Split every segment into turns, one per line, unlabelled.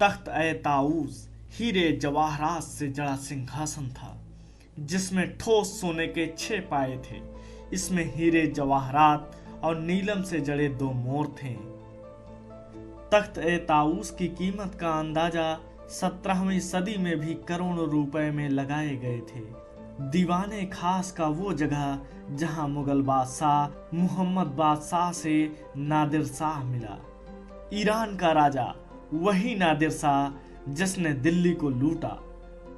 तख्त ए ताऊस हीरे जवाहरात से जड़ा सिंहासन था, जिसमें ठोस सोने के 6 पाए थे। इसमें हीरे जवाहरात और नीलम से जड़े 2 मोर थे। तख्त ए ताऊस की कीमत का अंदाजा 17वीं सदी में भी करोड़ों रुपए में लगाए गए थे। दीवाने खास का वो जगह जहां मुगल बादशाह मोहम्मद बादशाह से नादिर शाह मिला। ईरान का राजा वही नादिर शाह जिसने दिल्ली को लूटा,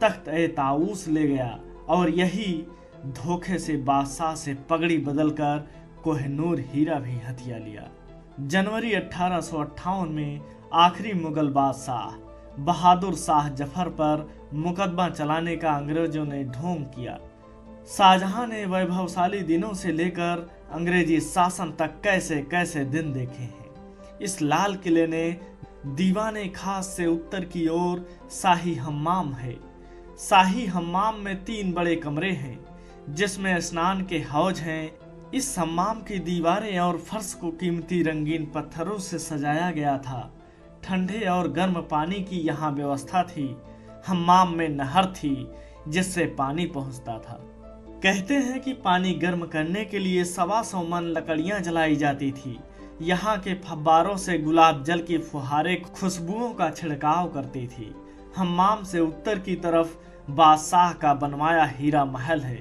तख्त ए ताऊस ले गया और यही धोखे से बादशाह से पगड़ी बदलकर कोहिनूर हीरा भी हथिया लिया। जनवरी 1858 में आखिरी मुगल बादशाह बहादुर शाह जफर पर मुकदमा चलाने का अंग्रेजों ने ढोंग किया। शाहजहां ने वैभवशाली दिनों से लेकर अंग्रेजी शासन तक कैसे कैसे दिन देखे हैं। इस लाल किले ने दीवाने खास से उत्तर की ओर शाही हम्माम है। शाही हम्माम में 3 बड़े कमरे हैं, जिसमें स्नान के हौज हैं। इस हम्माम की दीवारें और फर्श को कीमती रंगीन पत्थरों से सजाया गया था। ठंडे और गर्म पानी की यहाँ व्यवस्था थी। हम्माम में नहर थी जिससे पानी पहुँचता था। कहते हैं कि पानी गर्म करने के लिए 125 मन लकड़ियाँ जलाई जाती थी। यहाँ के फव्वारों से गुलाब जल की फुहारें खुशबुओं का छिड़काव करती थी। हम्माम से उत्तर की तरफ बादशाह का बनवाया हीरा महल है।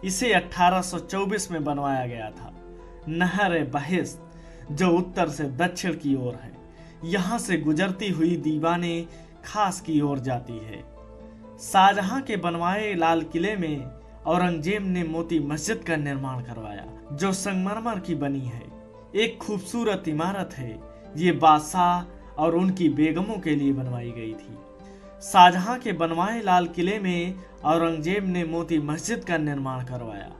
इसे 1824 में बनवाया गया था। नहर बहिश्त जो उत्तर से दक्षिण की ओर है, यहाँ से गुजरती हुई दीवाने खास की ओर जाती है। शाहजहां के बनवाए लाल किले में औरंगजेब ने मोती मस्जिद का निर्माण करवाया, जो संगमरमर की बनी है। एक खूबसूरत इमारत है। ये बादशाह और उनकी बेगमों के लिए बनवाई गई थी। शाहजहां के बनवाए लाल किले में औरंगजेब ने मोती मस्जिद का निर्माण करवाया,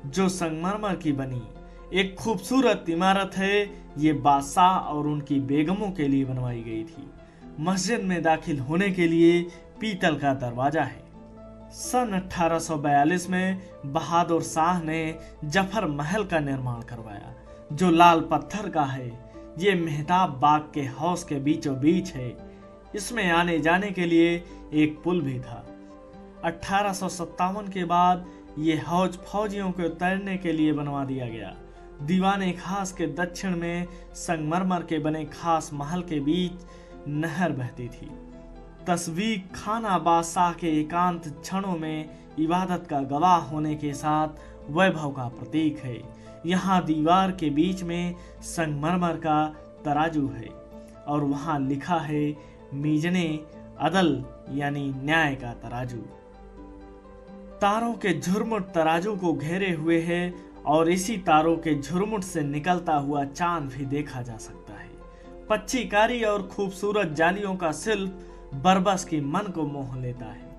जो संगमरमर की बनी एक खूबसूरत इमारत है। ये बादशाह और उनकी बेगमों के लिए बनवाई गई थी। मस्जिद में दाखिल होने के लिए पीतल का दरवाजा है। सन 1842 में बहादुर शाह ने जफर महल का निर्माण करवाया, जो लाल पत्थर का है। ये मेहताब बाग के हौज के बीचों बीच है। इसमें आने जाने के लिए एक पुल भी था। 1857 के बाद ये हौज फौजियों को तैरने के लिए बनवा दिया गया। दीवाने खास के दक्षिण में संगमरमर के बने खास महल के बीच नहर बहती थी। तस्वीर खाना बादशाह के एकांत क्षणों में इबादत का गवाह होने के साथ वैभव का प्रतीक है। यहाँ दीवार के बीच में संगमरमर का तराजू है और वहाँ लिखा है मीजने अदल यानी न्याय का तराजू। तारों के झुरमुट तराजू को घेरे हुए है और इसी तारों के झुरमुट से निकलता हुआ चांद भी देखा जा सकता है। पच्चीकारी और खूबसूरत जालियों का शिल्प बरबस की मन को मोह लेता है।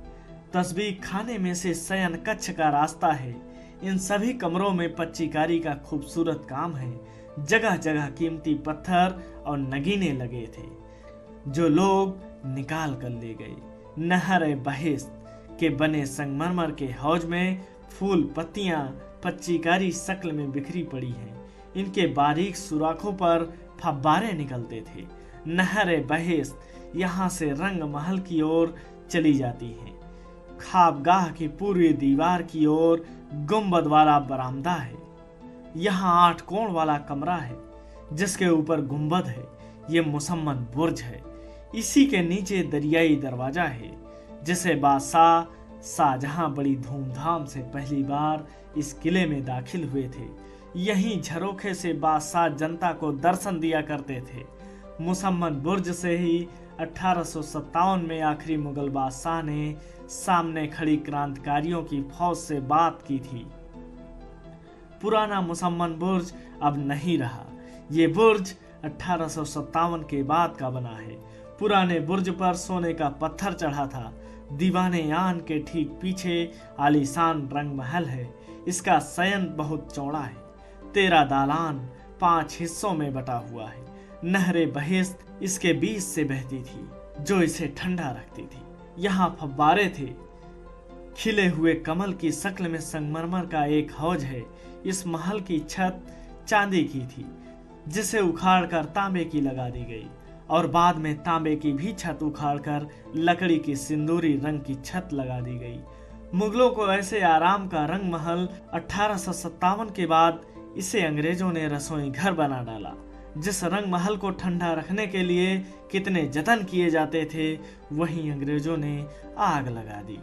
तस्बीह खाने में से शयन कक्ष का रास्ता है। इन सभी कमरों में पच्चीकारी का खूबसूरत काम है। जगह जगह कीमती पत्थर और नगीने लगे थे, जो लोग निकाल कर ले गए। नहर बहिश्त के बने संगमरमर के हौज में फूल पत्तियां पच्चीकारी शक्ल में बिखरी पड़ी हैं। इनके बारीक सुराखों पर फव्वारे निकलते थे। नहर बहिश्त यहाँ से रंग महल की ओर चली जाती है। खाबगाह की पूर्वी दीवार की ओर गुंबद वाला बरामदा है। यहाँ 8 कोण वाला कमरा है, जिसके ऊपर गुंबद है। ये मुसम्मन बुर्ज है। इसी के नीचे दरियाई दरवाजा है, जिसे बादशाह शाहजहां बड़ी धूमधाम से पहली बार इस किले में दाखिल हुए थे। यहीं झरोखे से बादशाह जनता को दर्शन दिया करते थे। मुसम्मन बुर्ज से ही 1857 में आखिरी मुगल बादशाह ने सामने खड़ी क्रांतिकारियों की फौज से बात की थी। पुराना मुसम्मन बुर्ज अब नहीं रहा। ये बुर्ज 1857 के बाद का बना है। पुराने बुर्ज पर सोने का पत्थर चढ़ा था। दीवाने आन के ठीक पीछे आलीशान रंग महल है। इसका शयन बहुत चौड़ा है। 13 दालान 5 हिस्सों में बटा हुआ है। नहरे बहिश्त इसके बीच से बहती थी, जो इसे ठंडा रखती थी। यहाँ फव्वारे थे। खिले हुए कमल की शक्ल में संगमरमर का एक हौज है। इस महल की छत चांदी की थी, जिसे उखाड़ कर तांबे की लगा दी गई और बाद में तांबे की भी छत उखाड़कर लकड़ी की सिंदूरी रंग की छत लगा दी गई। मुगलों को ऐसे आराम का रंग महल 1857 के बाद इसे अंग्रेजों ने रसोई घर बना डाला। जिस रंग महल को ठंडा रखने के लिए कितने जतन किए जाते थे, वहीं अंग्रेजों ने आग लगा दी।